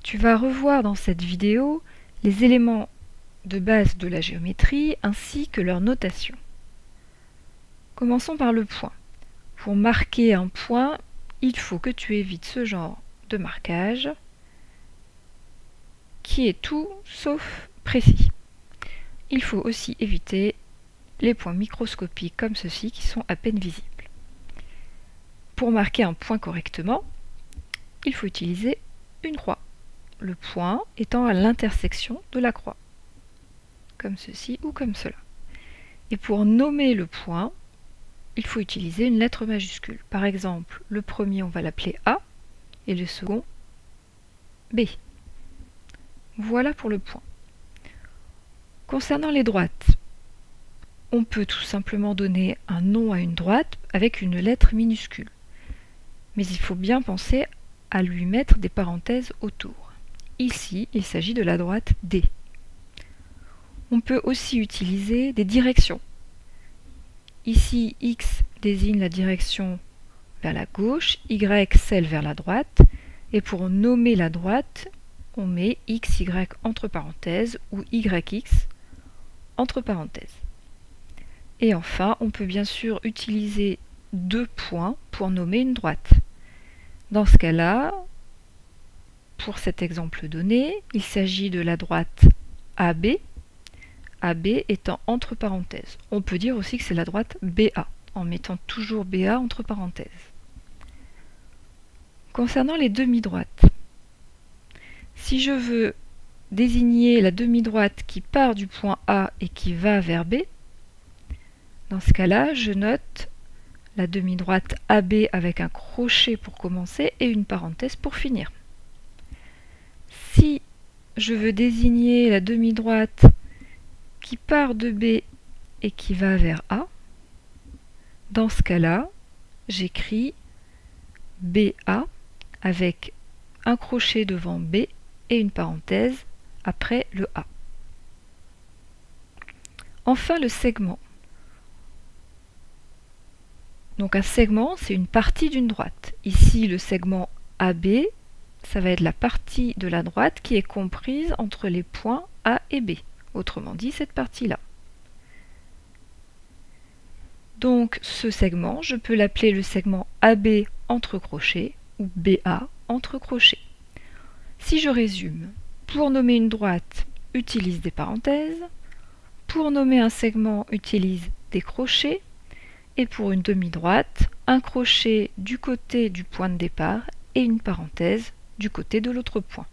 Tu vas revoir dans cette vidéo les éléments de base de la géométrie ainsi que leur notation. Commençons par le point. Pour marquer un point, il faut que tu évites ce genre de marquage qui est tout sauf précis. Il faut aussi éviter les points microscopiques comme ceux-ci qui sont à peine visibles. Pour marquer un point correctement, il faut utiliser une croix, le point étant à l'intersection de la croix, comme ceci ou comme cela. Et pour nommer le point, il faut utiliser une lettre majuscule. Par exemple, le premier, on va l'appeler A, et le second, B. Voilà pour le point. Concernant les droites, on peut tout simplement donner un nom à une droite avec une lettre minuscule. Mais il faut bien penser à lui mettre des parenthèses autour. Ici, il s'agit de la droite D. On peut aussi utiliser des directions. Ici, X désigne la direction vers la gauche, Y celle vers la droite, et pour nommer la droite, on met XY entre parenthèses ou YX entre parenthèses. Et enfin, on peut bien sûr utiliser deux points pour nommer une droite. Dans ce cas-là, pour cet exemple donné, il s'agit de la droite AB, AB étant entre parenthèses. On peut dire aussi que c'est la droite BA, en mettant toujours BA entre parenthèses. Concernant les demi-droites, si je veux désigner la demi-droite qui part du point A et qui va vers B, dans ce cas-là, je note la demi-droite AB avec un crochet pour commencer et une parenthèse pour finir. Si je veux désigner la demi-droite qui part de B et qui va vers A, dans ce cas-là, j'écris BA avec un crochet devant B et une parenthèse après le A. Enfin, le segment. Donc un segment, c'est une partie d'une droite. Ici, le segment AB, ça va être la partie de la droite qui est comprise entre les points A et B. Autrement dit, cette partie-là. Donc ce segment, je peux l'appeler le segment AB entre crochets ou BA entre crochets. Si je résume, pour nommer une droite, utilise des parenthèses. Pour nommer un segment, utilise des crochets. Et pour une demi-droite, un crochet du côté du point de départ et une parenthèse du côté de l'autre point.